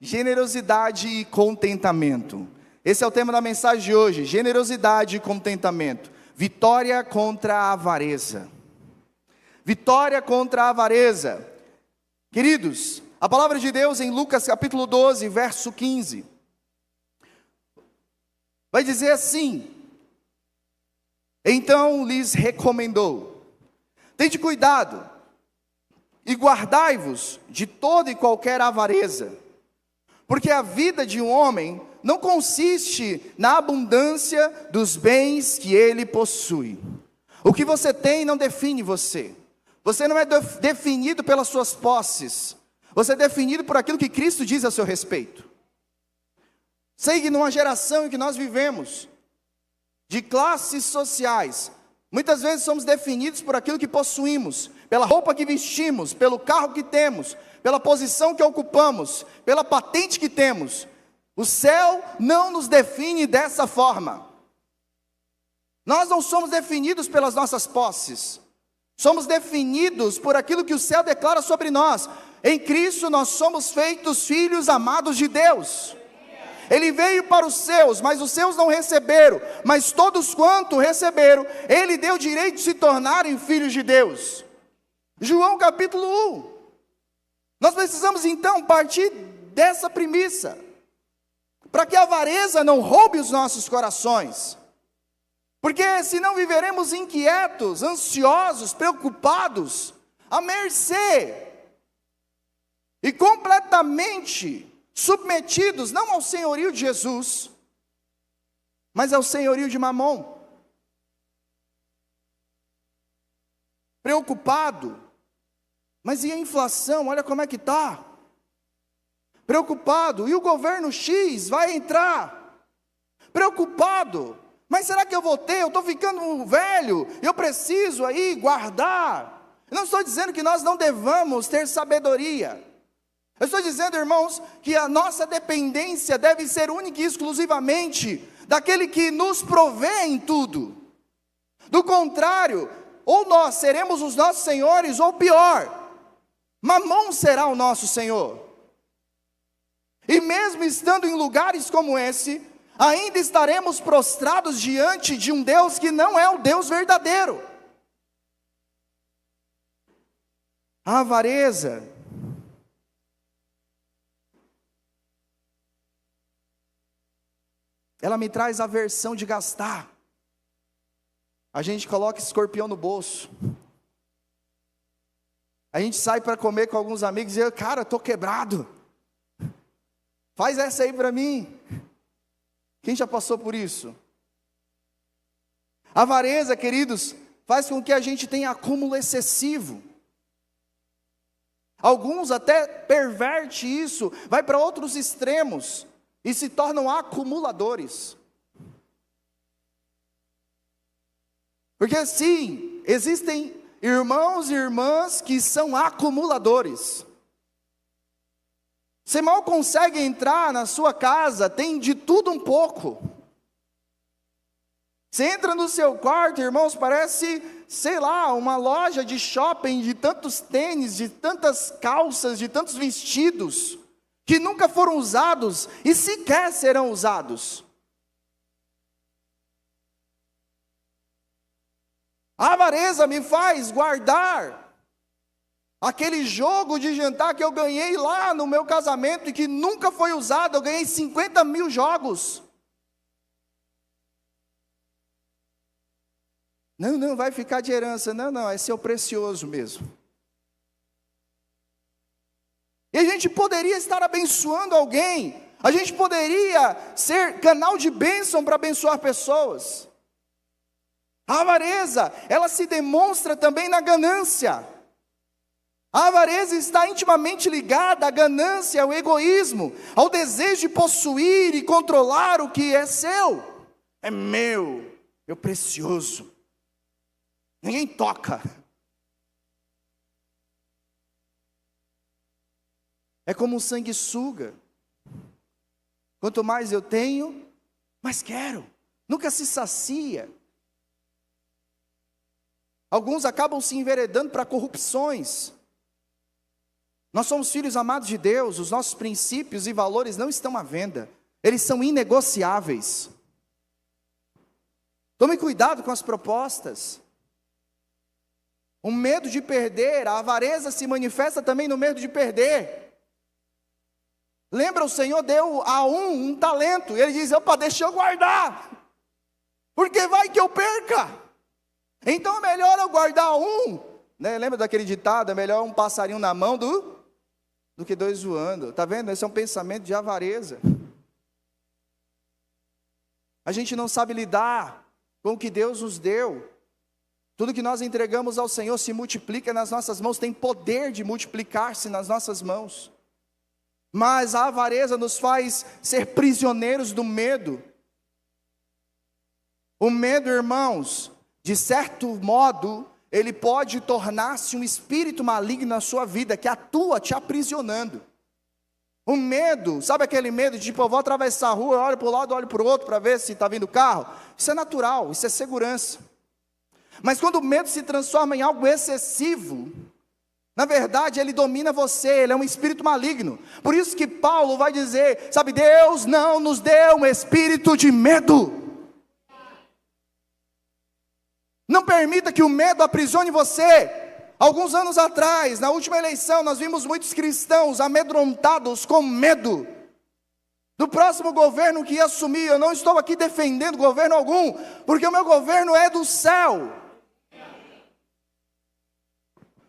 Generosidade e contentamento. Esse é o tema da mensagem de hoje, generosidade e contentamento. Vitória contra a avareza. Vitória contra a avareza. Queridos, a palavra de Deus em Lucas capítulo 12, verso 15. Vai dizer assim: então lhes recomendou: tende cuidado e guardai-vos de toda e qualquer avareza, porque a vida de um homem não consiste na abundância dos bens que ele possui. O que você tem não define você. Você não é definido pelas suas posses. Você é definido por aquilo que Cristo diz a seu respeito. Sei que numa geração em que nós vivemos, de classes sociais, muitas vezes somos definidos por aquilo que possuímos, pela roupa que vestimos, pelo carro que temos, pela posição que ocupamos, pela patente que temos. O céu não nos define dessa forma. Nós não somos definidos pelas nossas posses. Somos definidos por aquilo que o céu declara sobre nós. Em Cristo nós somos feitos filhos amados de Deus. Ele veio para os seus, mas os seus não receberam. Mas todos quanto receberam, Ele deu direito de se tornarem filhos de Deus. João capítulo 1. Nós precisamos então partir dessa premissa, para que a avareza não roube os nossos corações. Porque senão viveremos inquietos, ansiosos, preocupados, à mercê, e completamente submetidos, não ao senhorio de Jesus, mas ao senhorio de Mamon. Preocupado, mas e a inflação? Olha como é que está. Preocupado, e o governo X vai entrar. Preocupado, mas será que eu vou ter? Eu estou ficando velho, eu preciso aí guardar. Eu não estou dizendo que nós não devamos ter sabedoria. Eu estou dizendo, irmãos, que a nossa dependência deve ser única e exclusivamente daquele que nos provê em tudo. Do contrário, ou nós seremos os nossos senhores, ou pior, Mamon será o nosso senhor. E mesmo estando em lugares como esse, ainda estaremos prostrados diante de um Deus que não é o Deus verdadeiro. A avareza ela me traz aversão de gastar. A gente coloca escorpião no bolso. A gente sai para comer com alguns amigos e diz: cara, eu estou quebrado. Faz essa aí para mim. Quem já passou por isso? A avareza, queridos, faz com que a gente tenha acúmulo excessivo. Alguns até perverte isso, vai para outros extremos e se tornam acumuladores. Porque sim, existem irmãos e irmãs que são acumuladores. Você mal consegue entrar na sua casa, tem de tudo um pouco. Você entra no seu quarto, irmãos, parece, sei lá, uma loja de shopping, de tantos tênis, de tantas calças, de tantos vestidos, que nunca foram usados e sequer serão usados. A avareza me faz guardar aquele jogo de jantar que eu ganhei lá no meu casamento e que nunca foi usado. Eu ganhei 50 mil jogos. Não, vai ficar de herança. Não, é seu precioso mesmo. E a gente poderia estar abençoando alguém. A gente poderia ser canal de bênção para abençoar pessoas. A avareza, ela se demonstra também na ganância. A avareza está intimamente ligada à ganância, ao egoísmo, ao desejo de possuir e controlar o que é seu. É meu precioso. Ninguém toca. É como um sanguessuga. Quanto mais eu tenho, mais quero. Nunca se sacia. Alguns acabam se enveredando para corrupções. Nós somos filhos amados de Deus, os nossos princípios e valores não estão à venda, eles são inegociáveis. Tome cuidado com as propostas. O medo de perder, a avareza se manifesta também no medo de perder. Lembra, o Senhor deu a um talento, e ele diz: opa, deixa eu guardar, porque vai que eu perca. Então é melhor eu guardar um, né? Lembra daquele ditado, é melhor um passarinho na mão do que dois voando. Está vendo? Esse é um pensamento de avareza. A gente não sabe lidar com o que Deus nos deu. Tudo que nós entregamos ao Senhor se multiplica nas nossas mãos, tem poder de multiplicar-se nas nossas mãos. Mas a avareza nos faz ser prisioneiros do medo. O medo, irmãos, de certo modo, ele pode tornar-se um espírito maligno na sua vida, que atua te aprisionando. O medo, sabe aquele medo de tipo, eu vou atravessar a rua, eu olho para o lado, olho para o outro para ver se está vindo carro? Isso é natural, isso é segurança. Mas quando o medo se transforma em algo excessivo, na verdade ele domina você, ele é um espírito maligno. Por isso que Paulo vai dizer, sabe, Deus não nos deu um espírito de medo. Não permita que o medo aprisione você. Alguns anos atrás, na última eleição, nós vimos muitos cristãos amedrontados com medo do próximo governo que ia assumir. Eu não estou aqui defendendo governo algum, porque o meu governo é do céu.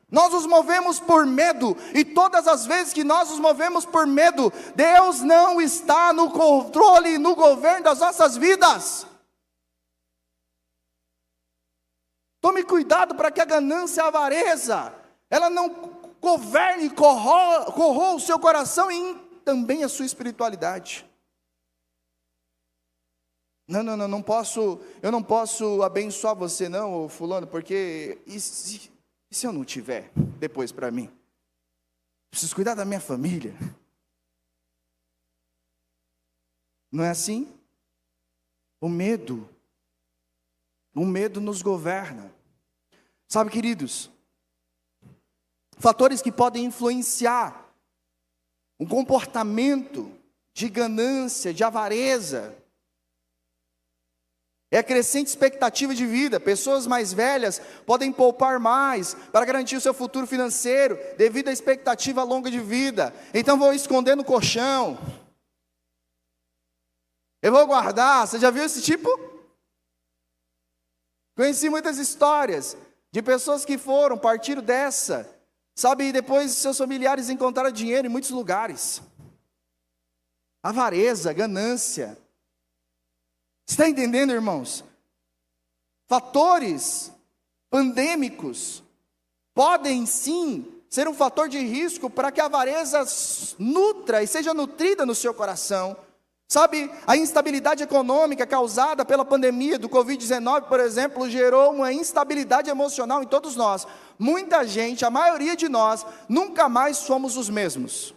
Nós nos movemos por medo, e todas as vezes que nós nos movemos por medo, Deus não está no controle, no governo das nossas vidas. Tome cuidado para que a ganância e a avareza, ela não governe, corroa o seu coração e também a sua espiritualidade. Não, eu não posso abençoar você não, fulano, porque e se eu não tiver depois para mim? Preciso cuidar da minha família. Não é assim? O medo nos governa. Sabe, queridos, fatores que podem influenciar um comportamento de ganância, de avareza, é a crescente expectativa de vida. Pessoas mais velhas podem poupar mais para garantir o seu futuro financeiro, devido à expectativa longa de vida. Então vou esconder no colchão, eu vou guardar. Você já viu esse tipo? Conheci muitas histórias de pessoas que partiram dessa, sabe, e depois seus familiares encontraram dinheiro em muitos lugares. Avareza, ganância. Está entendendo, irmãos? Fatores pandêmicos podem sim ser um fator de risco para que a avareza nutra e seja nutrida no seu coração. Sabe, a instabilidade econômica causada pela pandemia do Covid-19, por exemplo, gerou uma instabilidade emocional em todos nós. Muita gente, a maioria de nós, nunca mais somos os mesmos.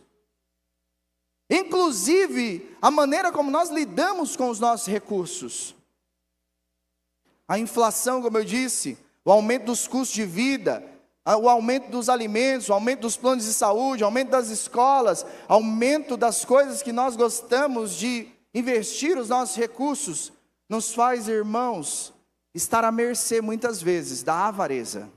Inclusive, a maneira como nós lidamos com os nossos recursos. A inflação, como eu disse, o aumento dos custos de vida, o aumento dos alimentos, o aumento dos planos de saúde, o aumento das escolas, aumento das coisas que nós gostamos de investir os nossos recursos, nos faz, irmãos, estar à mercê muitas vezes da avareza.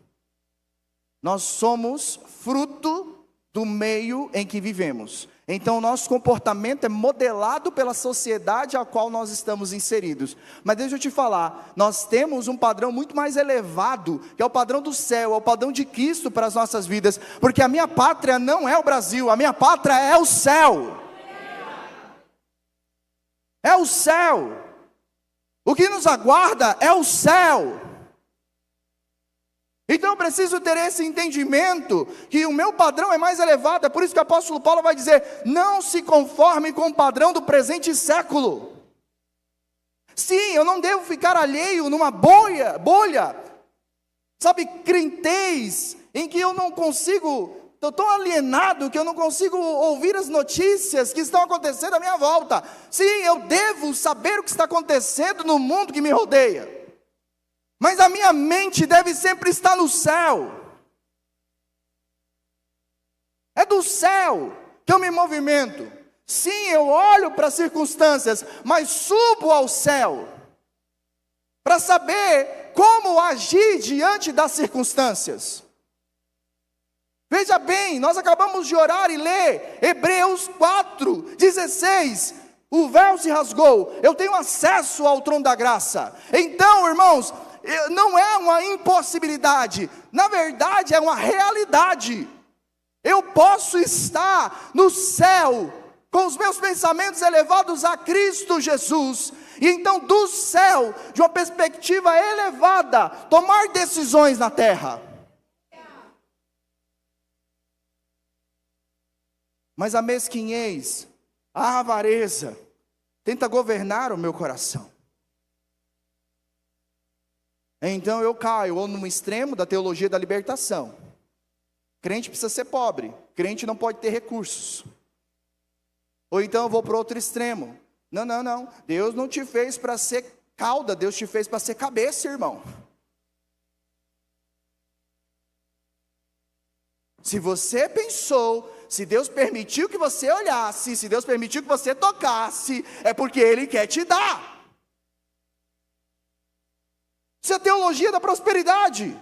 Nós somos fruto do meio em que vivemos. Então o nosso comportamento é modelado pela sociedade a qual nós estamos inseridos. Mas deixa eu te falar, nós temos um padrão muito mais elevado, que é o padrão do céu, é o padrão de Cristo para as nossas vidas. Porque a minha pátria não é o Brasil, a minha pátria é o céu. É o céu. O que nos aguarda é o céu. Então eu preciso ter esse entendimento, que o meu padrão é mais elevado. É por isso que o apóstolo Paulo vai dizer, não se conforme com o padrão do presente século. Sim, eu não devo ficar alheio numa bolha, sabe, crentez, em que eu não consigo, estou tão alienado que eu não consigo ouvir as notícias que estão acontecendo à minha volta. Sim, eu devo saber o que está acontecendo no mundo que me rodeia. Mas a minha mente deve sempre estar no céu. É do do céu que eu me movimento. Sim, eu olho para as circunstâncias, mas subo ao céu para saber como agir diante das circunstâncias. Veja bem, nós acabamos de orar e ler Hebreus 4:16. O véu se rasgou, eu tenho acesso ao trono da graça. Então, irmãos, não é uma impossibilidade, na verdade é uma realidade. Eu posso estar no céu, com os meus pensamentos elevados a Cristo Jesus, e então do céu, de uma perspectiva elevada, tomar decisões na terra. Mas a mesquinhez, a avareza, tenta governar o meu coração. Então eu caio ou num extremo da teologia da libertação. Crente precisa ser pobre, crente não pode ter recursos. Ou então eu vou para outro extremo. Não, Deus não te fez para ser cauda, Deus te fez para ser cabeça, irmão. Se você pensou, se Deus permitiu que você olhasse, se Deus permitiu que você tocasse, é porque Ele quer te dar. Isso é teologia da prosperidade.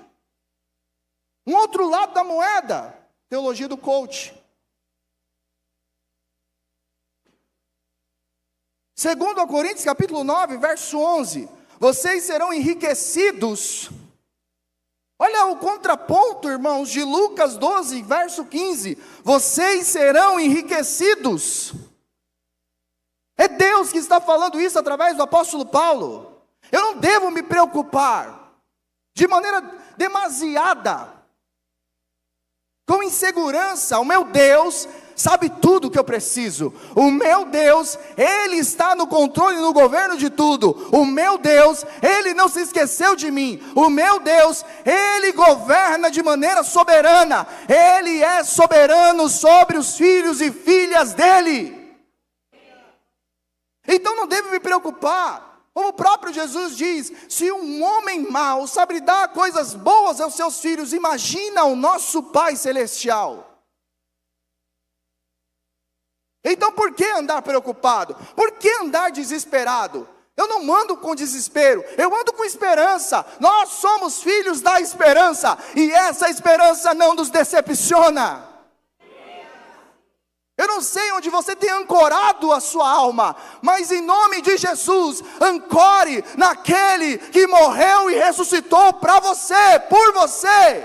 Um outro lado da moeda, teologia do coach. 2 Coríntios capítulo 9, verso 11. Vocês serão enriquecidos. Olha o contraponto, irmãos, de Lucas 12, verso 15. Vocês serão enriquecidos. É Deus que está falando isso através do apóstolo Paulo. Eu não devo me preocupar de maneira demasiada com insegurança. O meu Deus sabe tudo o que eu preciso. O meu Deus, Ele está no controle e no governo de tudo. O meu Deus, Ele não se esqueceu de mim. O meu Deus, Ele governa de maneira soberana. Ele é soberano sobre os filhos e filhas dEle. Então não devo me preocupar. Como o próprio Jesus diz, se um homem mau sabe dar coisas boas aos seus filhos, imagina o nosso Pai Celestial. Então por que andar preocupado? Por que andar desesperado? Eu não ando com desespero, eu ando com esperança. Nós somos filhos da esperança, e essa esperança não nos decepciona. Eu não sei onde você tem ancorado a sua alma, mas em nome de Jesus, ancore naquele que morreu e ressuscitou para você, por você.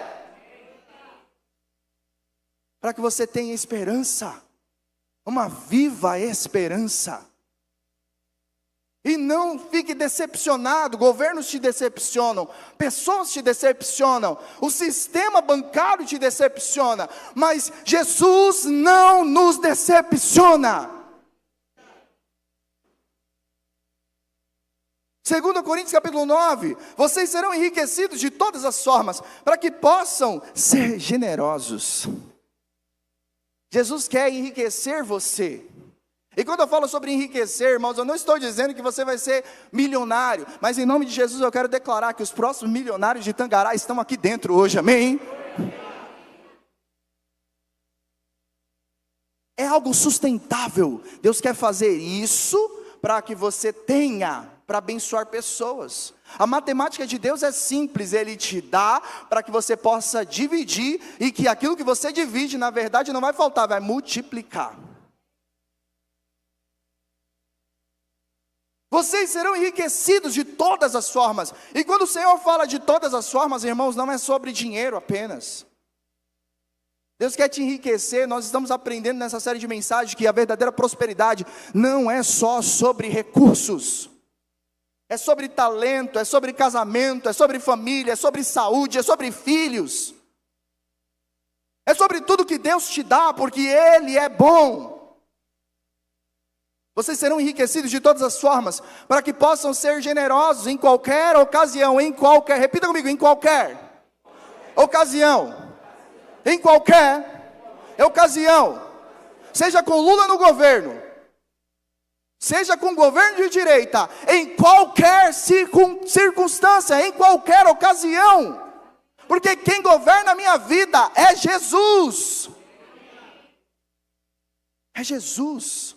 Para que você tenha esperança, uma viva esperança. E não fique decepcionado. Governos te decepcionam, pessoas te decepcionam, o sistema bancário te decepciona, mas Jesus não nos decepciona. 2 Coríntios capítulo 9, vocês serão enriquecidos de todas as formas, para que possam ser generosos. Jesus quer enriquecer você. E quando eu falo sobre enriquecer, irmãos, eu não estou dizendo que você vai ser milionário, mas em nome de Jesus eu quero declarar que os próximos milionários de Tangará estão aqui dentro hoje, amém? É algo sustentável. Deus quer fazer isso para que você tenha, para abençoar pessoas. A matemática de Deus é simples, Ele te dá para que você possa dividir, e que aquilo que você divide, na verdade, não vai faltar, vai multiplicar. Vocês serão enriquecidos de todas as formas. E quando o Senhor fala de todas as formas, irmãos, não é sobre dinheiro apenas. Deus quer te enriquecer. Nós estamos aprendendo nessa série de mensagens que a verdadeira prosperidade não é só sobre recursos. É sobre talento, é sobre casamento, é sobre família, é sobre saúde, é sobre filhos. É sobre tudo que Deus te dá, porque Ele é bom. Vocês serão enriquecidos de todas as formas, para que possam ser generosos em qualquer ocasião, repita comigo, em qualquer ocasião, em qualquer ocasião, seja com Lula no governo, seja com governo de direita, em qualquer circunstância, em qualquer ocasião, porque quem governa a minha vida é Jesus. É Jesus.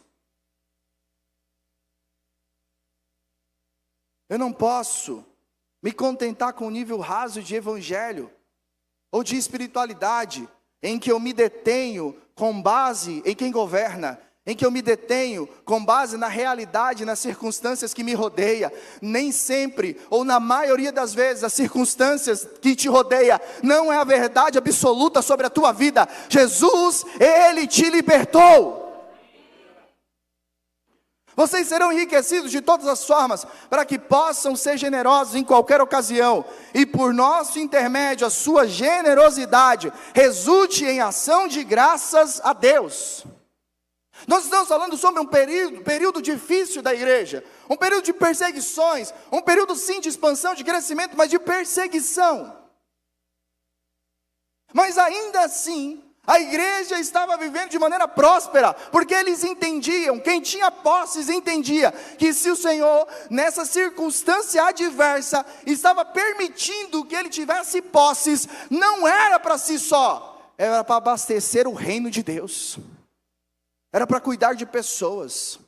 Eu não posso me contentar com um nível raso de evangelho ou de espiritualidade, em que eu me detenho com base em quem governa, em que eu me detenho com base na realidade, nas circunstâncias que me rodeiam. Nem sempre, ou na maioria das vezes, as circunstâncias que te rodeiam não é a verdade absoluta sobre a tua vida. Jesus, Ele te libertou. Vocês serão enriquecidos de todas as formas, para que possam ser generosos em qualquer ocasião, e por nosso intermédio, a sua generosidade resulte em ação de graças a Deus. Nós estamos falando sobre um período difícil da igreja, um período de perseguições, um período sim de expansão, de crescimento, mas de perseguição. Mas ainda assim, a igreja estava vivendo de maneira próspera, porque eles entendiam, quem tinha posses entendia, que se o Senhor, nessa circunstância adversa, estava permitindo que ele tivesse posses, não era para si só, era para abastecer o reino de Deus, era para cuidar de pessoas.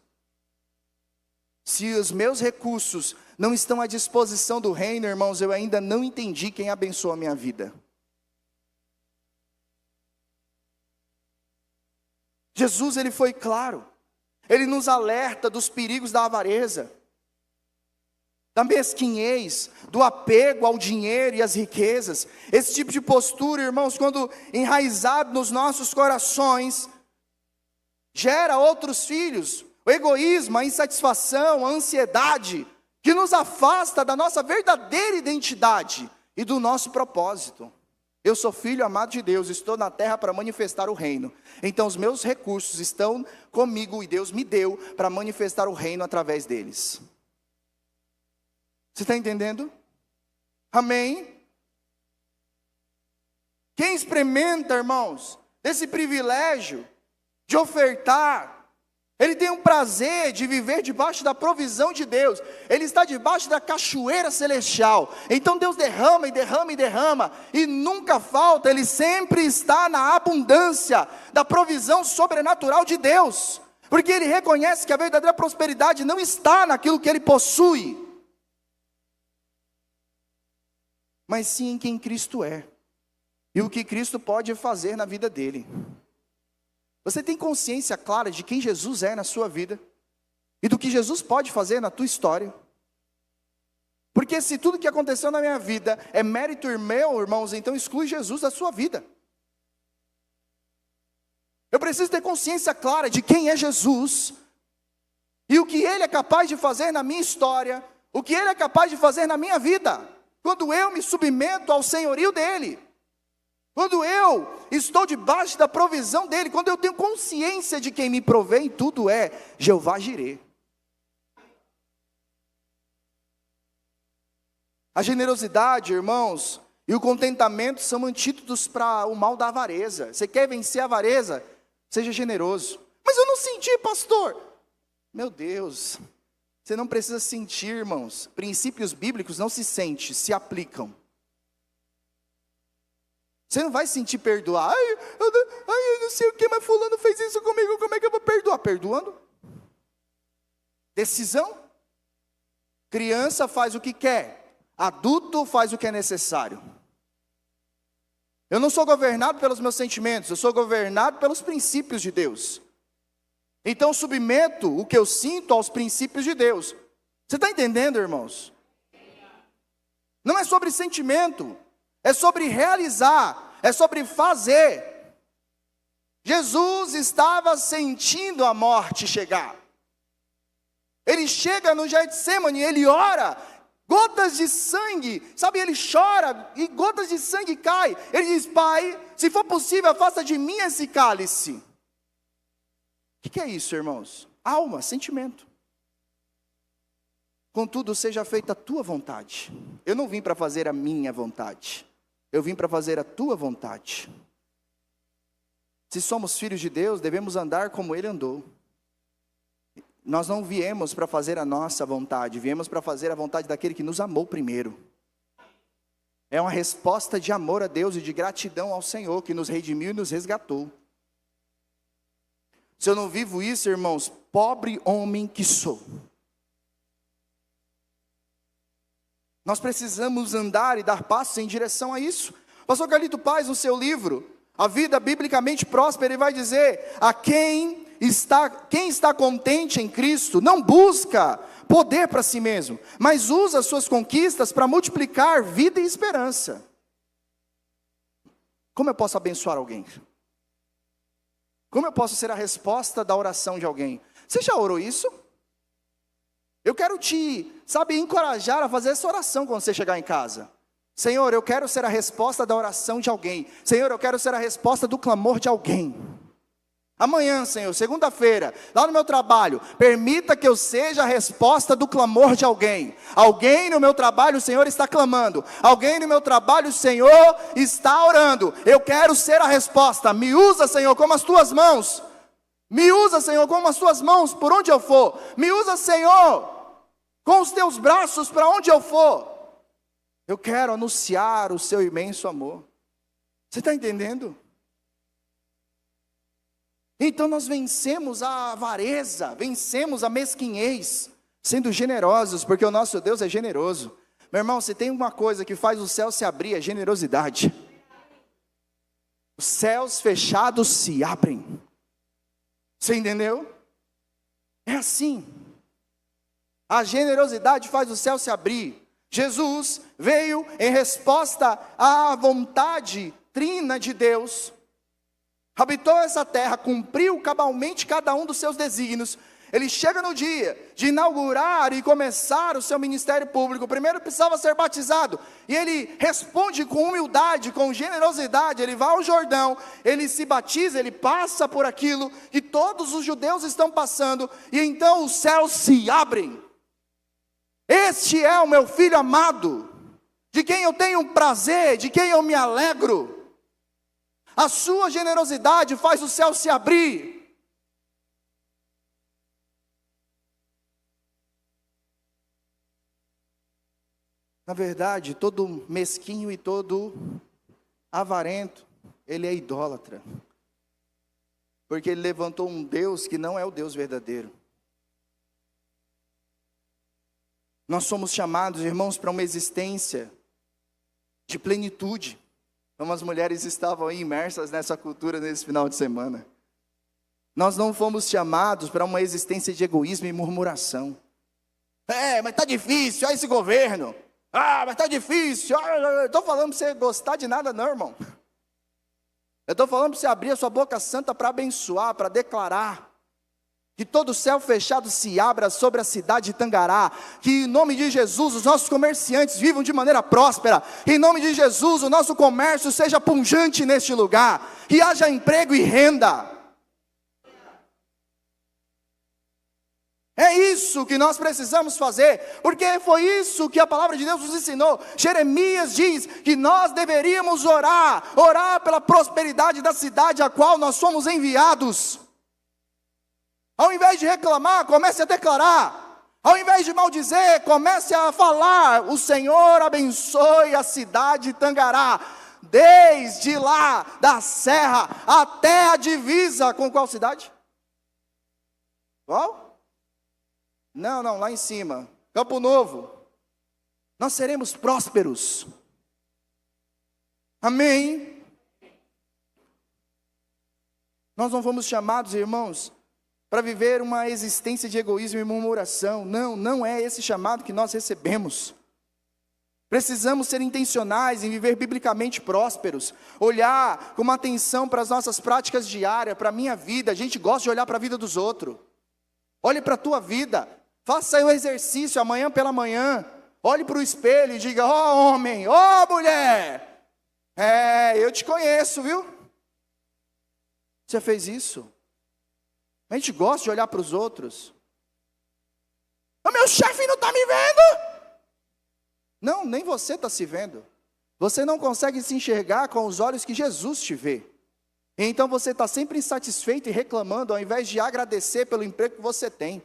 Se os meus recursos não estão à disposição do reino, irmãos, eu ainda não entendi quem abençoa a minha vida. Jesus, ele foi claro, ele nos alerta dos perigos da avareza, da mesquinhez, do apego ao dinheiro e às riquezas. Esse tipo de postura, irmãos, quando enraizado nos nossos corações, gera outros filhos, o egoísmo, a insatisfação, a ansiedade, que nos afasta da nossa verdadeira identidade e do nosso propósito. Eu sou filho amado de Deus, estou na terra para manifestar o reino. Então os meus recursos estão comigo e Deus me deu para manifestar o reino através deles. Você está entendendo? Amém? Quem experimenta, irmãos, desse privilégio de ofertar, ele tem um prazer de viver debaixo da provisão de Deus. Ele está debaixo da cachoeira celestial. Então Deus derrama e derrama e derrama, e nunca falta. Ele sempre está na abundância da provisão sobrenatural de Deus, porque ele reconhece que a verdadeira prosperidade não está naquilo que ele possui, mas sim em quem Cristo é, e o que Cristo pode fazer na vida dele. Você tem consciência clara de quem Jesus é na sua vida, e do que Jesus pode fazer na tua história? Porque se tudo que aconteceu na minha vida é mérito meu, irmãos, então exclui Jesus da sua vida. Eu preciso ter consciência clara de quem é Jesus, e o que Ele é capaz de fazer na minha história, o que Ele é capaz de fazer na minha vida, quando eu me submeto ao senhorio dEle. Quando eu estou debaixo da provisão dEle, quando eu tenho consciência de quem me provê em tudo é Jeová Jireh. A generosidade, irmãos, e o contentamento são antídotos para o mal da avareza. Você quer vencer a avareza? Seja generoso. Mas eu não senti, pastor. Meu Deus, você não precisa sentir, irmãos. Princípios bíblicos não se sentem, se aplicam. Você não vai sentir perdoar. Eu não sei o que, mas fulano fez isso comigo, como é que eu vou perdoar? Perdoando? Decisão? Criança faz o que quer, adulto faz o que é necessário. Eu não sou governado pelos meus sentimentos, eu sou governado pelos princípios de Deus. Então submeto o que eu sinto aos princípios de Deus. Você está entendendo, irmãos? Não é sobre sentimento, é sobre realizar, é sobre fazer. Jesus estava sentindo a morte chegar. Ele chega no Getsemane, ele ora, gotas de sangue, sabe, ele chora e gotas de sangue caem. Ele diz: Pai, se for possível, afasta de mim esse cálice. O que é isso, irmãos? Alma, sentimento. Contudo, seja feita a tua vontade. Eu não vim para fazer a minha vontade, eu vim para fazer a tua vontade. Se somos filhos de Deus, devemos andar como Ele andou. Nós não viemos para fazer a nossa vontade, viemos para fazer a vontade daquele que nos amou primeiro. É uma resposta de amor a Deus e de gratidão ao Senhor, que nos redimiu e nos resgatou. Se eu não vivo isso, irmãos, pobre homem que sou. Nós precisamos andar e dar passos em direção a isso. Pastor Carlito Paz, no seu livro, A Vida Biblicamente Próspera, ele vai dizer, quem está contente em Cristo, não busca poder para si mesmo, mas usa suas conquistas para multiplicar vida e esperança. Como eu posso abençoar alguém? Como eu posso ser a resposta da oração de alguém? Você já orou isso? Eu quero te, encorajar a fazer essa oração quando você chegar em casa. Senhor, eu quero ser a resposta da oração de alguém. Senhor, eu quero ser a resposta do clamor de alguém. Amanhã, Senhor, segunda-feira, lá no meu trabalho, permita que eu seja a resposta do clamor de alguém. Alguém no meu trabalho, o Senhor está clamando. Alguém no meu trabalho, o Senhor está orando. Eu quero ser a resposta. Me usa, Senhor, como as tuas mãos. Me usa, Senhor, como as tuas mãos por onde eu for. Me usa, Senhor, com os teus braços para onde eu for. Eu quero anunciar o seu imenso amor. Você está entendendo? Então nós vencemos a avareza, vencemos a mesquinhez, sendo generosos, porque o nosso Deus é generoso. Meu irmão, se tem uma coisa que faz o céu se abrir, é generosidade. Os céus fechados se abrem. Você entendeu? É assim. A generosidade faz o céu se abrir. Jesus veio em resposta à vontade trina de Deus. Habitou essa terra, cumpriu cabalmente cada um dos seus desígnios. Ele chega no dia de inaugurar e começar o seu ministério público. Primeiro precisava ser batizado. E ele responde com humildade, com generosidade. Ele vai ao Jordão, ele se batiza, ele passa por aquilo que todos os judeus estão passando. E então os céus se abrem. Este é o meu filho amado, de quem eu tenho prazer, de quem eu me alegro. A sua generosidade faz o céu se abrir. Na verdade, todo mesquinho e todo avarento, ele é idólatra. Porque ele levantou um Deus que não é o Deus verdadeiro. Nós somos chamados, irmãos, para uma existência de plenitude. Como as mulheres estavam aí imersas nessa cultura nesse final de semana. Nós não fomos chamados para uma existência de egoísmo e murmuração. Mas está difícil, olha esse governo. Mas está difícil. Eu estou falando para você gostar de nada não, irmão. Eu estou falando para você abrir a sua boca santa para abençoar, para declarar. Que todo o céu fechado se abra sobre a cidade de Tangará. Que em nome de Jesus os nossos comerciantes vivam de maneira próspera. Em nome de Jesus o nosso comércio seja pujante neste lugar. Que haja emprego e renda. É isso que nós precisamos fazer. Porque foi isso que a palavra de Deus nos ensinou. Jeremias diz que nós deveríamos orar. Orar pela prosperidade da cidade a qual nós somos enviados. Ao invés de reclamar, comece a declarar. Ao invés de maldizer, comece a falar. O Senhor abençoe a cidade de Tangará. Desde lá, da serra, até a divisa. Com qual cidade? Qual? Não, lá em cima. Campo Novo. Nós seremos prósperos. Amém? Nós não fomos chamados, irmãos, para viver uma existência de egoísmo e murmuração. Não é esse chamado que nós recebemos. Precisamos ser intencionais em viver biblicamente prósperos. Olhar com uma atenção para as nossas práticas diárias, para a minha vida. A gente gosta de olhar para a vida dos outros. Olhe para a tua vida. Faça aí o exercício amanhã pela manhã. Olhe para o espelho e diga: ó homem, ó mulher. Eu te conheço, viu? Você fez isso? A gente gosta de olhar para os outros. O meu chefe não está me vendo. Não, nem você está se vendo. Você não consegue se enxergar com os olhos que Jesus te vê. Então você está sempre insatisfeito e reclamando, ao invés de agradecer pelo emprego que você tem.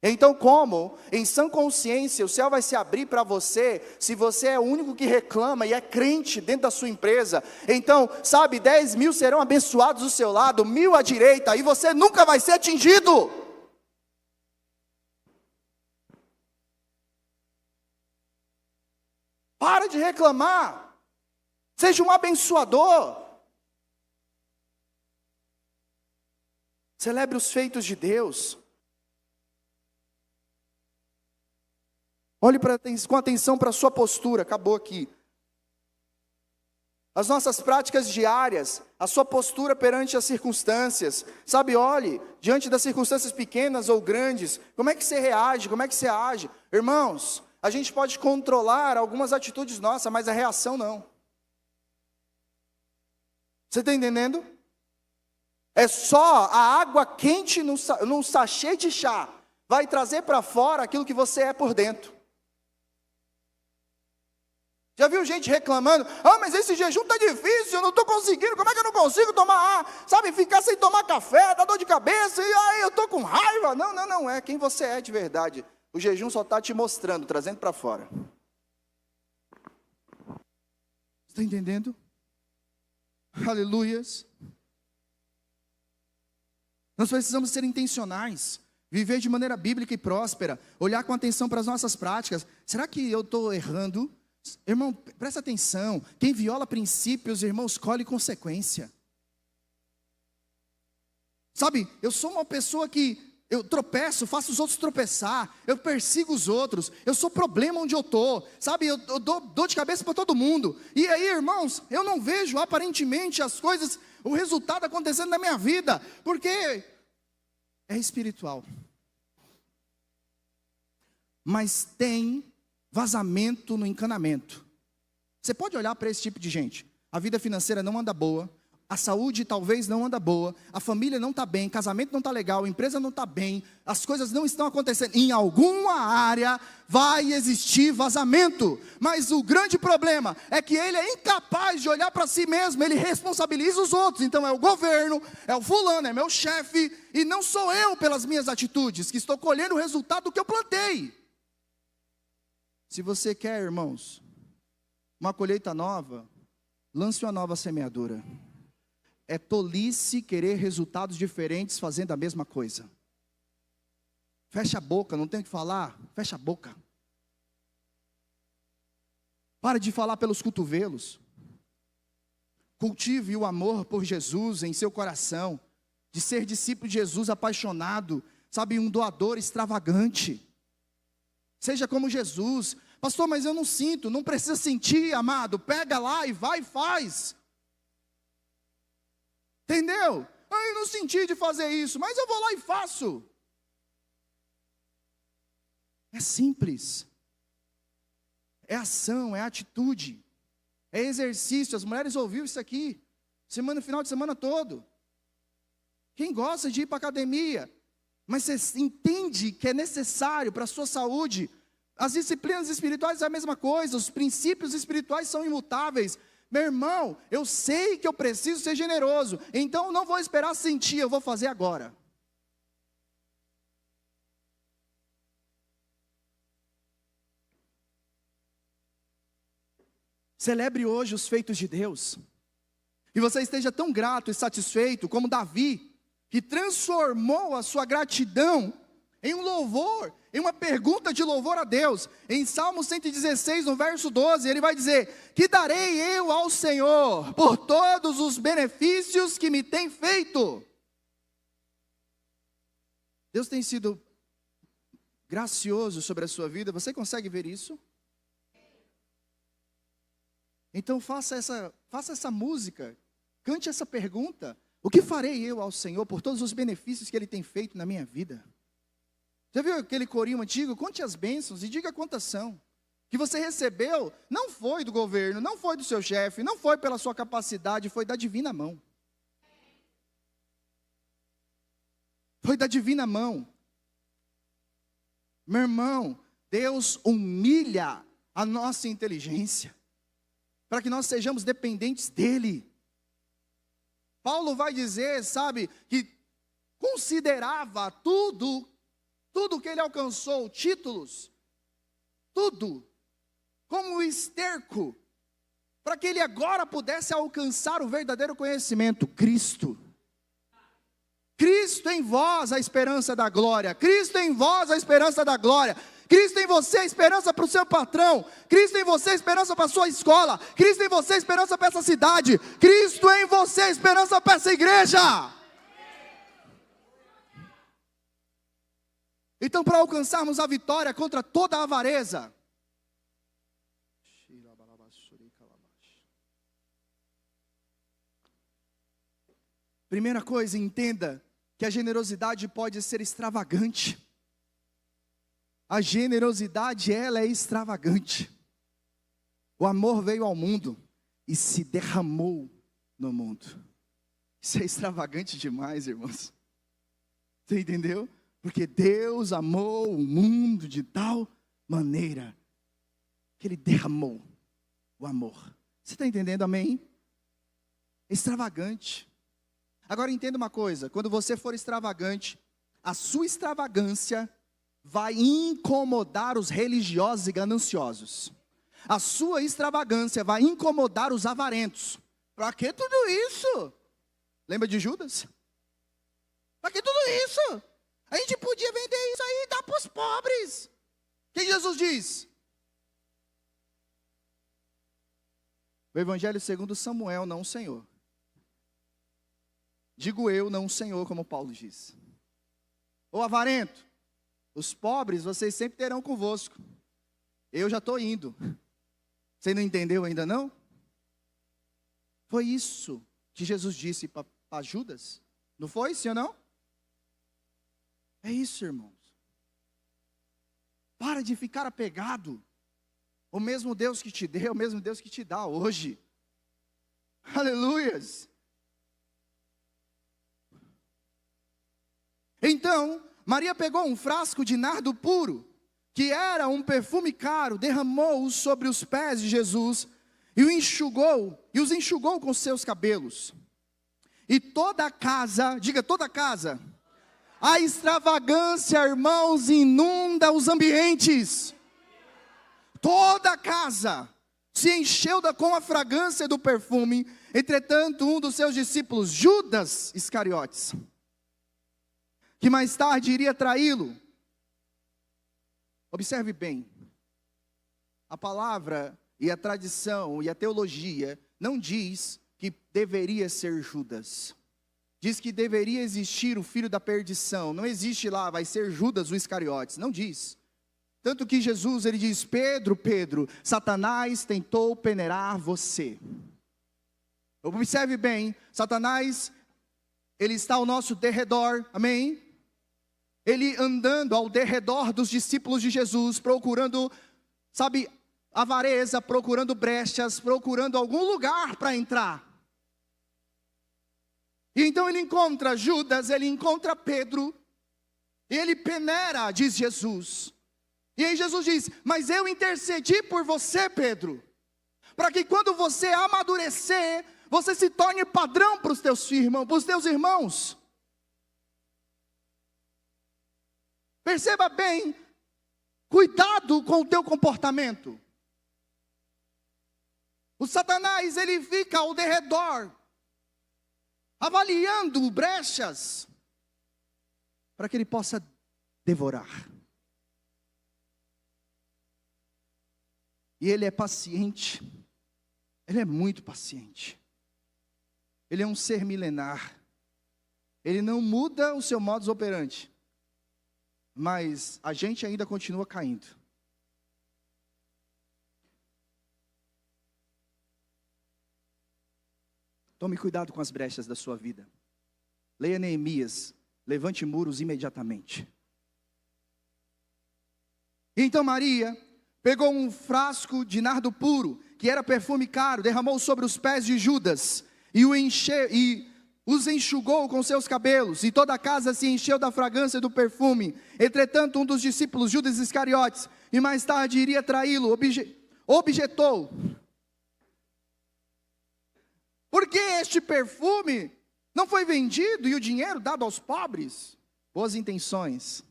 Então, como em sã consciência o céu vai se abrir para você, se você é o único que reclama e é crente dentro da sua empresa? Então, sabe, 10 mil serão abençoados do seu lado, 1000 à direita, e você nunca vai ser atingido. Para de reclamar, seja um abençoador. Celebre os feitos de Deus. Olhe com atenção para a sua postura, acabou aqui. As nossas práticas diárias, a sua postura perante as circunstâncias. Sabe, olhe, diante das circunstâncias pequenas ou grandes, como é que você reage, como é que você age? Irmãos, a gente pode controlar algumas atitudes nossas, mas a reação não. Você está entendendo? É só a água quente num sachê de chá vai trazer para fora aquilo que você é por dentro. Já viu gente reclamando? Mas esse jejum está difícil, eu não estou conseguindo, como é que eu não consigo tomar sabe, ficar sem tomar café, dá dor de cabeça, e aí eu estou com raiva. Não, é quem você é de verdade. O jejum só está te mostrando, trazendo para fora. Está entendendo? Aleluias. Nós precisamos ser intencionais, viver de maneira bíblica e próspera, olhar com atenção para as nossas práticas. Será que eu estou errando? Irmão, presta atenção, quem viola princípios, irmão, escolhe consequência. Sabe, eu sou uma pessoa que eu tropeço, faço os outros tropeçar, eu persigo os outros, eu sou problema onde eu estou, sabe, eu dou dor de cabeça para todo mundo. E aí, irmãos, eu não vejo aparentemente as coisas, o resultado acontecendo na minha vida, porque é espiritual. Mas tem vazamento no encanamento. Você pode olhar para esse tipo de gente. A vida financeira não anda boa, a saúde talvez não anda boa, a família não está bem, casamento não está legal, a empresa não está bem, as coisas não estão acontecendo. Em alguma área vai existir vazamento, mas o grande problema é que ele é incapaz de olhar para si mesmo, ele responsabiliza os outros. Então é o governo, é o fulano, é meu chefe, e não sou eu pelas minhas atitudes, que estou colhendo o resultado do que eu plantei. Se você quer, irmãos, uma colheita nova, lance uma nova semeadura. É tolice querer resultados diferentes fazendo a mesma coisa. Fecha a boca, não tem o que falar, fecha a boca. Pare de falar pelos cotovelos. Cultive o amor por Jesus em seu coração, de ser discípulo de Jesus apaixonado, sabe, um doador extravagante. Seja como Jesus. Pastor, mas eu não sinto. Não precisa sentir, amado. Pega lá e vai e faz. Entendeu? Eu não senti de fazer isso, mas eu vou lá e faço. É simples. É ação, é atitude. É exercício. As mulheres ouviram isso aqui. Final de semana todo. Quem gosta de ir para a academia, mas você entende que é necessário para a sua saúde. As disciplinas espirituais é a mesma coisa, os princípios espirituais são imutáveis. Meu irmão, eu sei que eu preciso ser generoso, então eu não vou esperar sentir, eu vou fazer agora. Celebre hoje os feitos de Deus, e você esteja tão grato e satisfeito como Davi, que transformou a sua gratidão em um louvor, em uma pergunta de louvor a Deus. Em Salmo 116, no verso 12, ele vai dizer: que darei eu ao Senhor por todos os benefícios que me tem feito? Deus tem sido gracioso sobre a sua vida, você consegue ver isso? Então faça essa música, cante essa pergunta: o que farei eu ao Senhor por todos os benefícios que Ele tem feito na minha vida? Já viu aquele corinho antigo? Conte as bênçãos e diga quantas são. Que você recebeu, não foi do governo, não foi do seu chefe, não foi pela sua capacidade, foi da divina mão. Foi da divina mão. Meu irmão, Deus humilha a nossa inteligência, para que nós sejamos dependentes dEle. Paulo vai dizer, sabe, que considerava tudo tudo que ele alcançou, títulos, tudo, como esterco, para que ele agora pudesse alcançar o verdadeiro conhecimento, Cristo. Cristo em vós, a esperança da glória. Cristo em vós, a esperança da glória. Cristo em você, a esperança para o seu patrão. Cristo em você, a esperança para a sua escola. Cristo em você, a esperança para essa cidade. Cristo em você, a esperança para essa igreja. Então, para alcançarmos a vitória contra toda a avareza, primeira coisa, entenda que a generosidade pode ser extravagante. A generosidade, ela é extravagante. O amor veio ao mundo e se derramou no mundo. Isso é extravagante demais, irmãos. Você entendeu? Porque Deus amou o mundo de tal maneira que Ele derramou o amor. Você está entendendo, amém? Extravagante. Agora entenda uma coisa, quando você for extravagante, a sua extravagância vai incomodar os religiosos e gananciosos. A sua extravagância vai incomodar os avarentos. Para que tudo isso? Lembra de Judas? Para que tudo isso? A gente podia vender isso aí e dar para os pobres. O que Jesus diz? O Evangelho segundo Samuel, não o Senhor. Digo eu, não o Senhor, como Paulo diz. Ô avarento, os pobres vocês sempre terão convosco. Eu já estou indo. Você não entendeu ainda não? Foi isso que Jesus disse para Judas. Não foi, sim ou não? É isso, irmãos. Para de ficar apegado. O mesmo Deus que te deu, é o mesmo Deus que te dá hoje. Aleluias. Então, Maria pegou um frasco de nardo puro, que era um perfume caro, derramou-o sobre os pés de Jesus, e os enxugou com seus cabelos. E toda a casa, diga toda a casa, a extravagância, irmãos, inunda os ambientes. Toda a casa se encheu com a fragrância do perfume. Entretanto, um dos seus discípulos, Judas Iscariotes, que mais tarde iria traí-lo. Observe bem, a palavra e a tradição e a teologia não diz que deveria ser Judas. Diz que deveria existir o filho da perdição. Não existe lá, vai ser Judas o Iscariotes. Não diz. Tanto que Jesus, ele diz, Pedro, Pedro, Satanás tentou peneirar você. Observe bem, Satanás, ele está ao nosso derredor, amém? Ele andando ao derredor dos discípulos de Jesus, procurando, sabe, avareza, procurando brechas, procurando algum lugar para entrar. E então ele encontra Judas, ele encontra Pedro, e ele peneira, diz Jesus. E aí Jesus diz, mas eu intercedi por você, Pedro, para que quando você amadurecer, você se torne padrão para os teus irmãos. Perceba bem, cuidado com o teu comportamento. O Satanás, ele fica ao derredor, avaliando brechas, para que ele possa devorar. E ele é paciente, ele é muito paciente. Ele é um ser milenar. Ele não muda o seu modus operandi. Mas a gente ainda continua caindo. Tome cuidado com as brechas da sua vida. Leia Neemias, levante muros imediatamente. Então Maria pegou um frasco de nardo puro, que era perfume caro, derramou sobre os pés de Judas, e os enxugou com seus cabelos, e toda a casa se encheu da fragrância do perfume. Entretanto, um dos discípulos, Judas Iscariotes, e mais tarde iria traí-lo, objetou: por que este perfume não foi vendido e o dinheiro dado aos pobres? Boas intenções,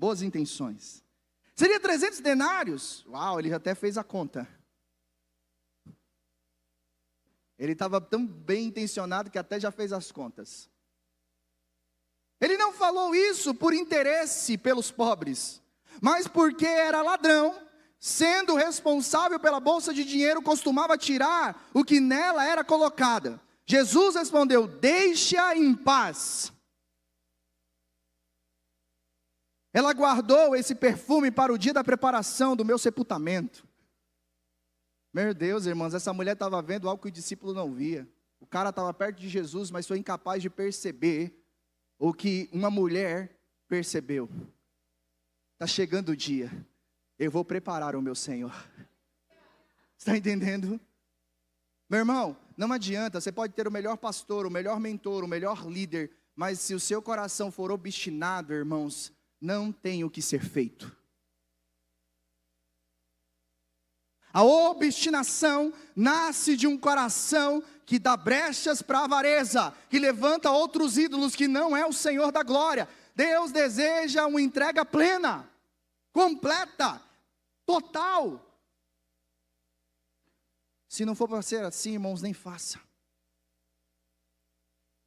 boas intenções. Seria 300 denários? Uau, ele até fez a conta. Ele estava tão bem intencionado que até já fez as contas. Ele não falou isso por interesse pelos pobres, mas porque era ladrão, sendo responsável pela bolsa de dinheiro, costumava tirar o que nela era colocada. Jesus respondeu: deixe-a em paz. Ela guardou esse perfume para o dia da preparação do meu sepultamento. Meu Deus, irmãos, essa mulher estava vendo algo que o discípulo não via. O cara estava perto de Jesus, mas foi incapaz de perceber o que uma mulher percebeu. Está chegando o dia, eu vou preparar o meu Senhor. Está entendendo? Meu irmão, não adianta, você pode ter o melhor pastor, o melhor mentor, o melhor líder, mas se o seu coração for obstinado, irmãos, não tem o que ser feito. A obstinação nasce de um coração que dá brechas para a avareza, que levanta outros ídolos que não é o Senhor da glória. Deus deseja uma entrega plena, completa, total. Se não for para ser assim, irmãos, nem faça.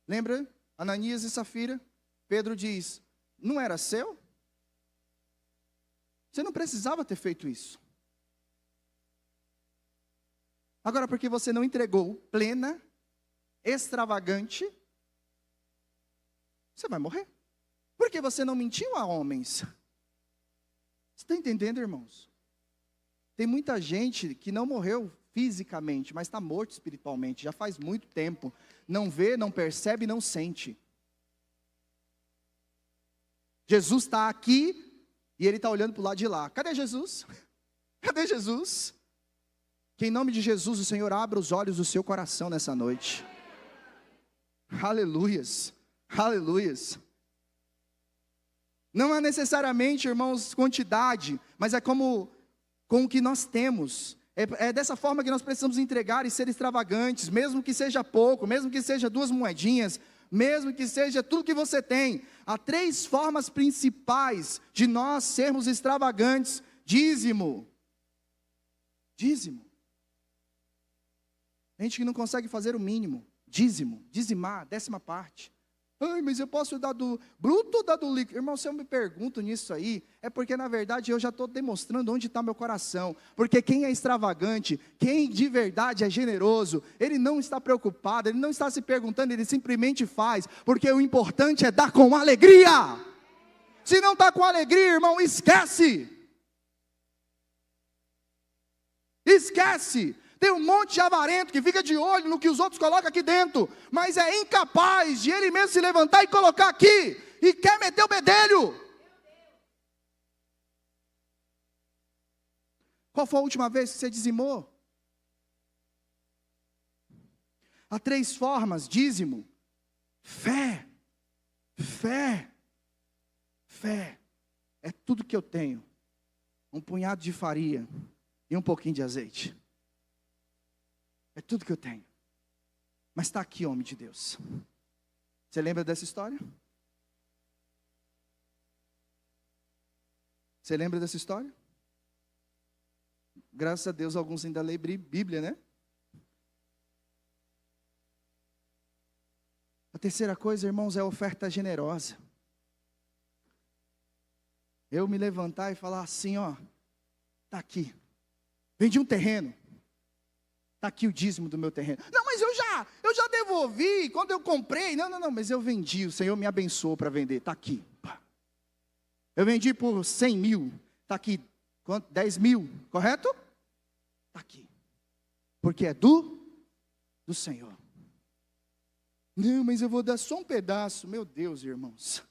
Lembra? Ananias e Safira? Pedro diz: não era seu? Você não precisava ter feito isso. Agora, porque você não entregou plena, extravagante, você vai morrer. Porque você não mentiu a homens. Você está entendendo, irmãos? Tem muita gente que não morreu fisicamente, mas está morto espiritualmente, já faz muito tempo. Não vê, não percebe, não sente. Jesus está aqui e ele está olhando para o lado de lá. Cadê Jesus? Cadê Jesus? Que em nome de Jesus o Senhor abra os olhos do seu coração nessa noite. Aleluias, aleluias. Não é necessariamente, irmãos, quantidade, mas é com o que nós temos. É dessa forma que nós precisamos entregar e ser extravagantes, mesmo que seja pouco, mesmo que seja 2 moedinhas, mesmo que seja tudo que você tem. Há 3 formas principais de nós sermos extravagantes: dízimo. Dízimo. Gente que não consegue fazer o mínimo. Dízimo, dizimar, 10ª parte. Ai, mas eu posso dar do bruto ou dar do líquido? Irmão, se eu me pergunto nisso aí, é porque na verdade eu já estou demonstrando onde está meu coração. Porque quem é extravagante, quem de verdade é generoso, ele não está preocupado, ele não está se perguntando, ele simplesmente faz. Porque o importante é dar com alegria. Se não está com alegria, irmão, esquece. Esquece. Tem um monte de avarento que fica de olho no que os outros colocam aqui dentro, mas é incapaz de ele mesmo se levantar e colocar aqui, e quer meter o bedelho. Qual foi a última vez que você dizimou? Há 3 formas: dízimo, fé, fé, fé. É tudo que eu tenho. Um punhado de farinha e um pouquinho de azeite. É tudo que eu tenho. Mas está aqui, homem de Deus. Você lembra dessa história? Você lembra dessa história? Graças a Deus, alguns ainda leem Bíblia, né? A terceira coisa, irmãos, é a oferta generosa. Eu me levantar e falar assim, ó, está aqui. Vendi um terreno. Está aqui o dízimo do meu terreno. Não, mas eu já devolvi quando eu comprei. Não, mas eu vendi, o Senhor me abençoou para vender. Está aqui. Eu vendi por 100 mil. Está aqui, 10 mil, correto? Está aqui. Porque é do Senhor. Não, mas eu vou dar só um pedaço. Meu Deus, irmãos.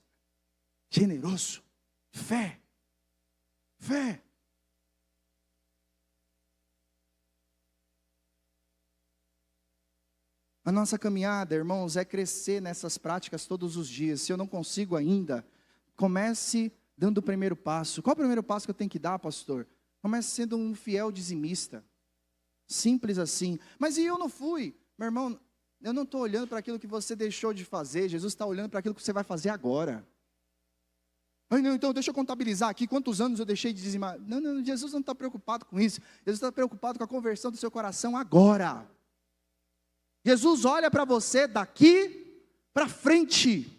Generoso. Fé. Fé. A nossa caminhada, irmãos, é crescer nessas práticas todos os dias. Se eu não consigo ainda, comece dando o primeiro passo. Qual é o primeiro passo que eu tenho que dar, pastor? Comece sendo um fiel dizimista. Simples assim. Mas e eu não fui? Meu irmão, eu não estou olhando para aquilo que você deixou de fazer. Jesus está olhando para aquilo que você vai fazer agora. Ai, não, então deixa eu contabilizar aqui quantos anos eu deixei de dizimar. Não, não, Jesus não está preocupado com isso. Jesus está preocupado com a conversão do seu coração agora. Jesus olha para você daqui para frente.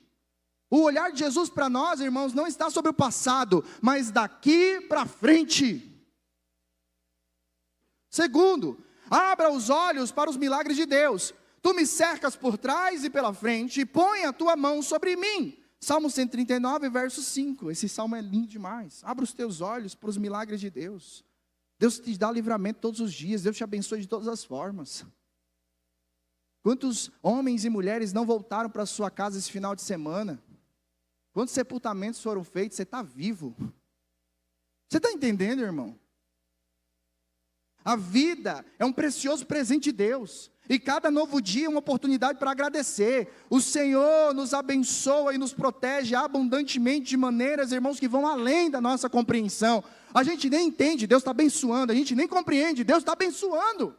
O olhar de Jesus para nós, irmãos, não está sobre o passado, mas daqui para frente. Segundo, abra os olhos para os milagres de Deus. Tu me cercas por trás e pela frente, e põe a tua mão sobre mim. Salmo 139, verso 5. Esse salmo é lindo demais. Abra os teus olhos para os milagres de Deus. Deus te dá livramento todos os dias. Deus te abençoe de todas as formas. Quantos homens e mulheres não voltaram para a sua casa esse final de semana? Quantos sepultamentos foram feitos? Você está vivo. Você está entendendo, irmão? A vida é um precioso presente de Deus. E cada novo dia é uma oportunidade para agradecer. O Senhor nos abençoa e nos protege abundantemente de maneiras, irmãos, que vão além da nossa compreensão. A gente nem entende, Deus está abençoando. A gente nem compreende, Deus está abençoando.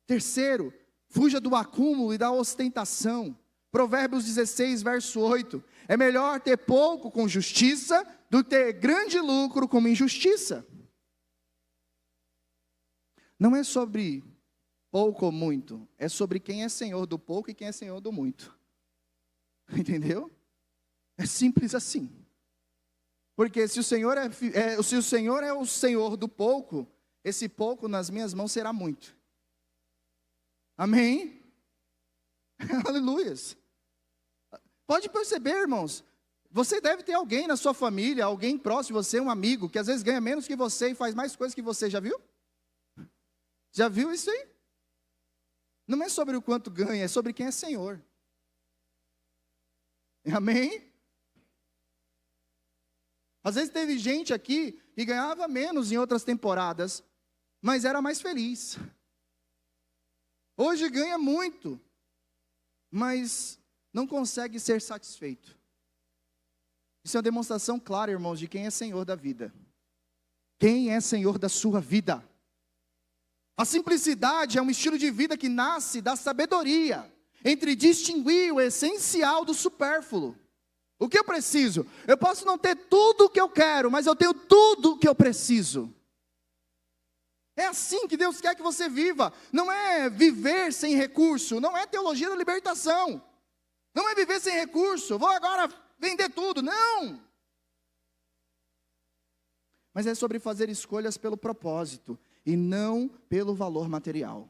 Terceiro, fuja do acúmulo e da ostentação. Provérbios 16, verso 8. É melhor ter pouco com justiça do que ter grande lucro com injustiça. Não é sobre pouco ou muito, é sobre quem é senhor do pouco e quem é senhor do muito. Entendeu? É simples assim. Porque se o Senhor é o Senhor do pouco, esse pouco nas minhas mãos será muito. Amém? Aleluias. Pode perceber, irmãos, você deve ter alguém na sua família, alguém próximo de você, um amigo, que às vezes ganha menos que você e faz mais coisas que você, já viu? Já viu isso aí? Não é sobre o quanto ganha, é sobre quem é Senhor. Amém? Às vezes teve gente aqui que ganhava menos em outras temporadas, mas era mais feliz. Hoje ganha muito, mas não consegue ser satisfeito. Isso é uma demonstração clara, irmãos, de quem é Senhor da vida. Quem é Senhor da sua vida? A simplicidade é um estilo de vida que nasce da sabedoria, entre distinguir o essencial do supérfluo. O que eu preciso? Eu posso não ter tudo o que eu quero, mas eu tenho tudo o que eu preciso. É assim que Deus quer que você viva. Não é viver sem recurso, não é teologia da libertação. Não é viver sem recurso, vou agora vender tudo, não. Mas é sobre fazer escolhas pelo propósito e não pelo valor material.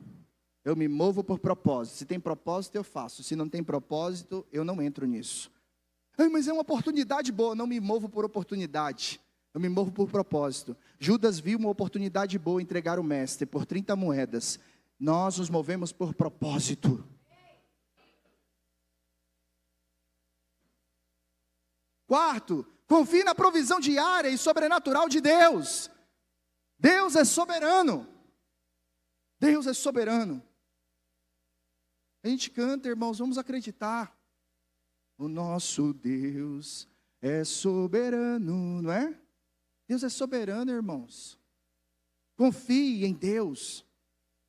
Eu me movo por propósito. Se tem propósito, eu faço. Se não tem propósito, eu não entro nisso. Ai, mas é uma oportunidade boa. Não me movo por oportunidade. Eu me movo por propósito. Judas viu uma oportunidade boa entregar o mestre por 30 moedas. Nós nos movemos por propósito. Quarto, confie na provisão diária e sobrenatural de Deus. Deus é soberano. Deus é soberano. A gente canta, irmãos, vamos acreditar. O nosso Deus é soberano, não é? Deus é soberano, irmãos. Confie em Deus.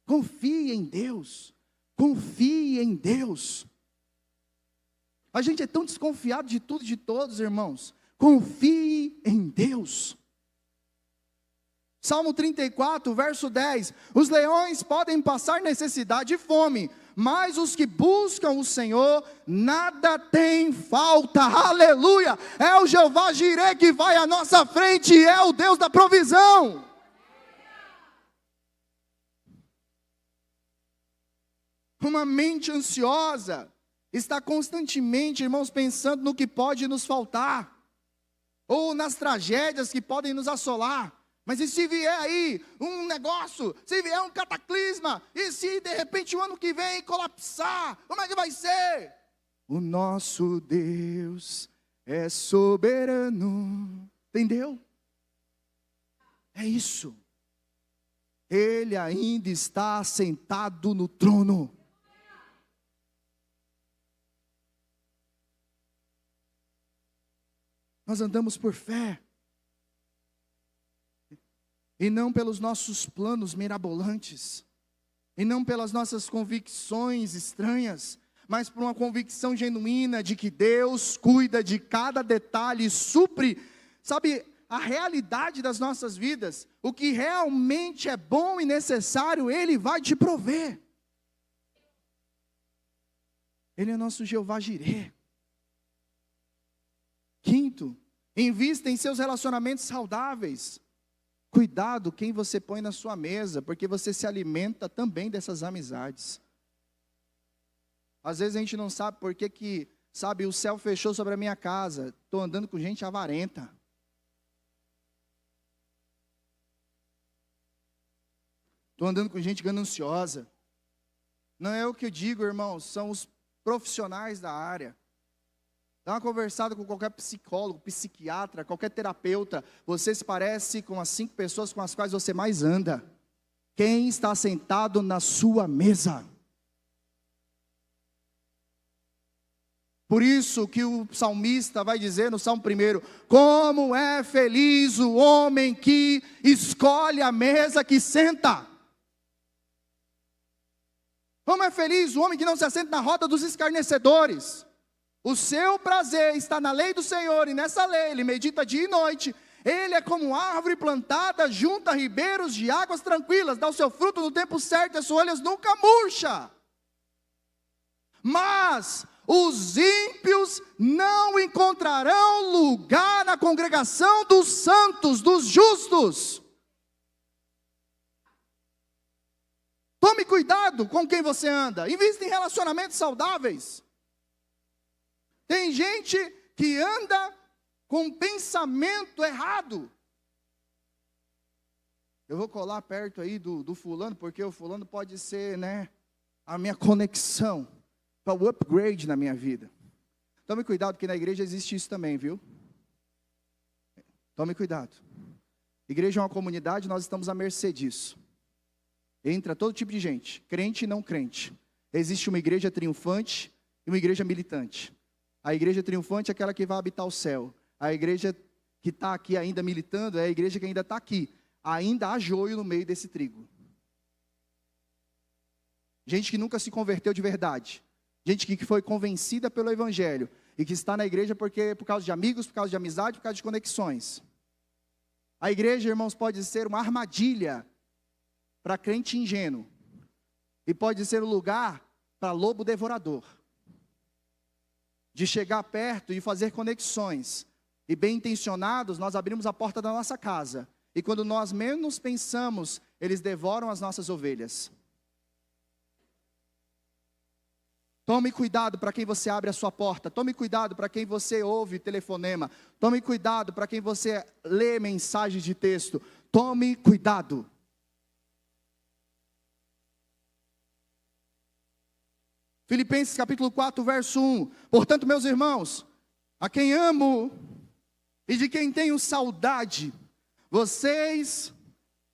Confie em Deus. Confie em Deus. A gente é tão desconfiado de tudo e de todos, irmãos. Confie em Deus. Salmo 34, verso 10. Os leões podem passar necessidade e fome, mas os que buscam o Senhor, nada tem falta. Aleluia! É o Jeová Jireh que vai à nossa frente, é o Deus da provisão. Uma mente ansiosa está constantemente, irmãos, pensando no que pode nos faltar, ou nas tragédias que podem nos assolar. Mas e se vier aí um negócio, se vier um cataclisma, e se de repente o ano que vem colapsar, como é que vai ser? O nosso Deus é soberano. Entendeu? É isso. Ele ainda está sentado no trono. Nós andamos por fé. E não pelos nossos planos mirabolantes. E não pelas nossas convicções estranhas. mas por uma convicção genuína de que Deus cuida de cada detalhe, supre, sabe, a realidade das nossas vidas. O que realmente é bom e necessário, Ele vai te prover. Ele é nosso Jeová Jireh. Quinto, invista em seus relacionamentos saudáveis. Cuidado quem você põe na sua mesa, porque você se alimenta também dessas amizades. Às vezes a gente não sabe por que, sabe, o céu fechou sobre a minha casa. Estou andando com gente avarenta. Estou andando com gente gananciosa. Não é o que eu digo, irmãos, são os profissionais da área. Dá uma conversada com qualquer psicólogo, psiquiatra, qualquer terapeuta. Você se parece com as 5 pessoas com as quais você mais anda. Quem está sentado na sua mesa? Por isso que o salmista vai dizer no Salmo 1: como é feliz o homem que escolhe a mesa que senta. Como é feliz o homem que não se assenta na roda dos escarnecedores. O seu prazer está na lei do Senhor, e nessa lei ele medita dia e noite. Ele é como árvore plantada junto a ribeiros de águas tranquilas, dá o seu fruto no tempo certo, e as suas folhas nunca murcha. Mas os ímpios não encontrarão lugar na congregação dos santos, dos justos. Tome cuidado com quem você anda. Invista em relacionamentos saudáveis. Tem gente que anda com um pensamento errado. Eu vou colar perto aí do fulano, porque o fulano pode ser, né, a minha conexão para o upgrade na minha vida. Tome cuidado, porque na igreja existe isso também, viu? Tome cuidado. Igreja é uma comunidade, nós estamos à mercê disso. Entra todo tipo de gente, crente e não crente. Existe uma igreja triunfante e uma igreja militante. A igreja triunfante é aquela que vai habitar o céu. A igreja que está aqui ainda militando é a igreja que ainda está aqui. Ainda há joio no meio desse trigo. Gente que nunca se converteu de verdade. Gente que foi convencida pelo evangelho e que está na igreja por causa de amigos, por causa de amizade, por causa de conexões. A igreja, irmãos, pode ser uma armadilha para crente ingênuo. E pode ser um lugar para lobo devorador. De chegar perto e fazer conexões. E bem intencionados, nós abrimos a porta da nossa casa. E quando nós menos pensamos, eles devoram as nossas ovelhas. Tome cuidado para quem você abre a sua porta. Tome cuidado para quem você ouve telefonema. Tome cuidado para quem você lê mensagens de texto. Tome cuidado. Filipenses capítulo 4, verso 1. Portanto, meus irmãos, a quem amo e de quem tenho saudade, vocês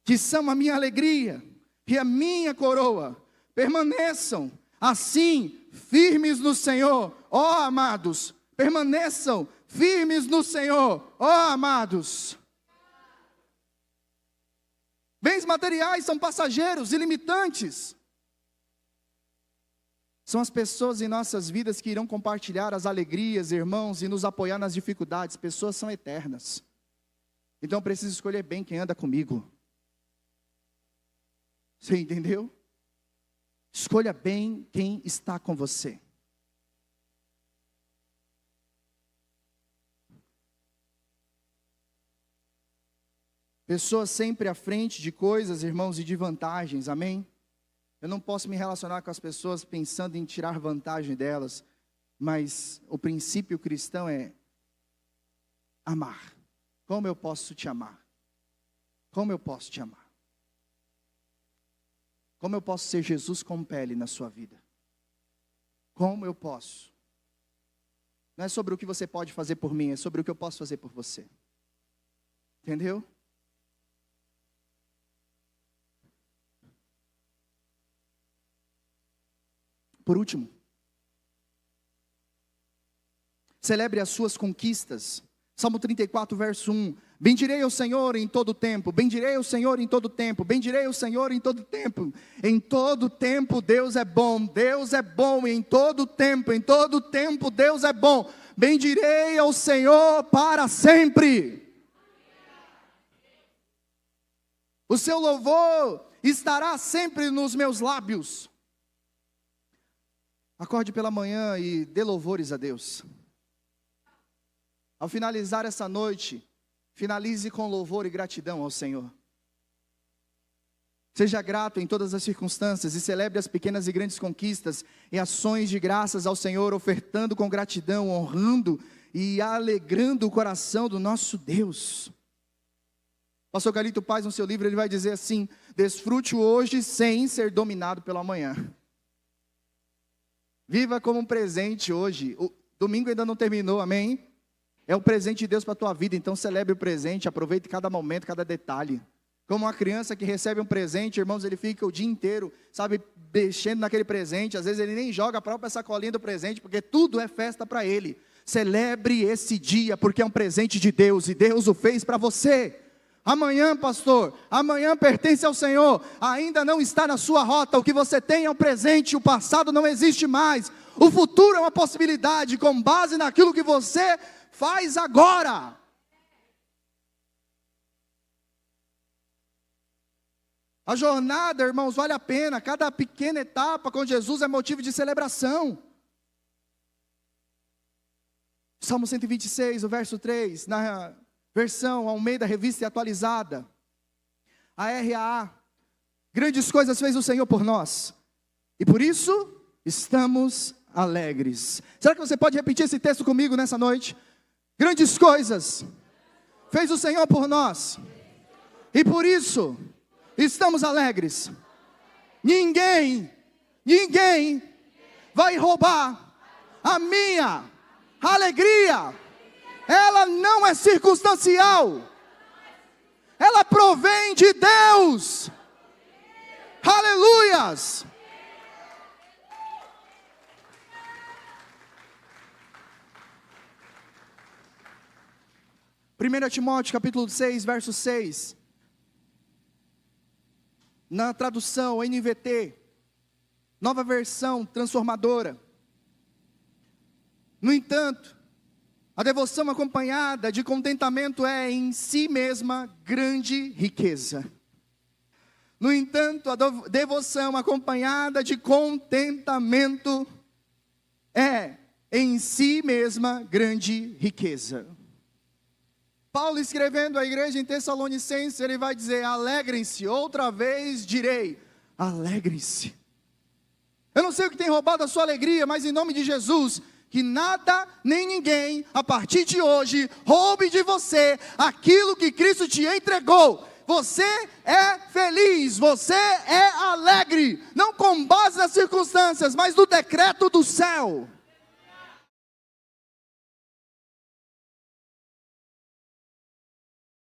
que são a minha alegria e a minha coroa, permaneçam assim firmes no Senhor, ó amados. Permaneçam firmes no Senhor, ó amados. Bens materiais são passageiros e limitantes. São as pessoas em nossas vidas que irão compartilhar as alegrias, irmãos, e nos apoiar nas dificuldades. Pessoas são eternas. Então eu preciso escolher bem quem anda comigo. Você entendeu? Escolha bem quem está com você. Pessoas sempre à frente de coisas, irmãos, e de vantagens, amém? Eu não posso me relacionar com as pessoas pensando em tirar vantagem delas, mas o princípio cristão é amar. Como eu posso te amar? Como eu posso te amar? Como eu posso ser Jesus com pele na sua vida? Como eu posso? Não é sobre o que você pode fazer por mim, é sobre o que eu posso fazer por você. Entendeu? Por último, celebre as suas conquistas, Salmo 34, verso 1. Bendirei ao Senhor em todo tempo, bendirei ao Senhor em todo tempo, bendirei ao Senhor em todo tempo. Em todo tempo Deus é bom em todo tempo Deus é bom. Bendirei ao Senhor para sempre. O seu louvor estará sempre nos meus lábios. Acorde pela manhã e dê louvores a Deus. Ao finalizar essa noite, finalize com louvor e gratidão ao Senhor. Seja grato em todas as circunstâncias e celebre as pequenas e grandes conquistas e ações de graças ao Senhor, ofertando com gratidão, honrando e alegrando o coração do nosso Deus. Pastor Carlito Paz, no seu livro, ele vai dizer assim: desfrute hoje sem ser dominado pelo amanhã. Viva como um presente hoje. O domingo ainda não terminou, amém? É o presente de Deus para a tua vida, então celebre o presente, aproveite cada momento, cada detalhe. Como uma criança que recebe um presente, irmãos, ele fica o dia inteiro, sabe, mexendo naquele presente. Às vezes ele nem joga a própria sacolinha do presente, porque tudo é festa para ele. Celebre esse dia, porque é um presente de Deus, e Deus o fez para você. Amanhã, pastor, amanhã pertence ao Senhor, ainda não está na sua rota. O que você tem é um presente, o passado não existe mais. O futuro é uma possibilidade, com base naquilo que você faz agora. A jornada, irmãos, vale a pena. Cada pequena etapa com Jesus é motivo de celebração. Salmo 126, o verso 3, na versão Almeida Revista e Atualizada, a RAA: grandes coisas fez o Senhor por nós, e por isso estamos alegres. Será que você pode repetir esse texto comigo nessa noite? Grandes coisas fez o Senhor por nós, e por isso estamos alegres. Ninguém vai roubar a minha alegria. Ela não é circunstancial, ela provém de Deus. Aleluias! Primeiro Timóteo capítulo 6, verso 6, na tradução NVT, nova versão transformadora. No entanto, a devoção acompanhada de contentamento é em si mesma grande riqueza. No entanto, a devoção acompanhada de contentamento é em si mesma grande riqueza. Paulo, escrevendo à igreja em Tessalonicenses, ele vai dizer: alegrem-se. Outra vez direi, alegrem-se. Eu não sei o que tem roubado a sua alegria, mas em nome de Jesus, que nada nem ninguém, a partir de hoje, roube de você aquilo que Cristo te entregou. Você é feliz, você é alegre, não com base nas circunstâncias, mas no decreto do céu.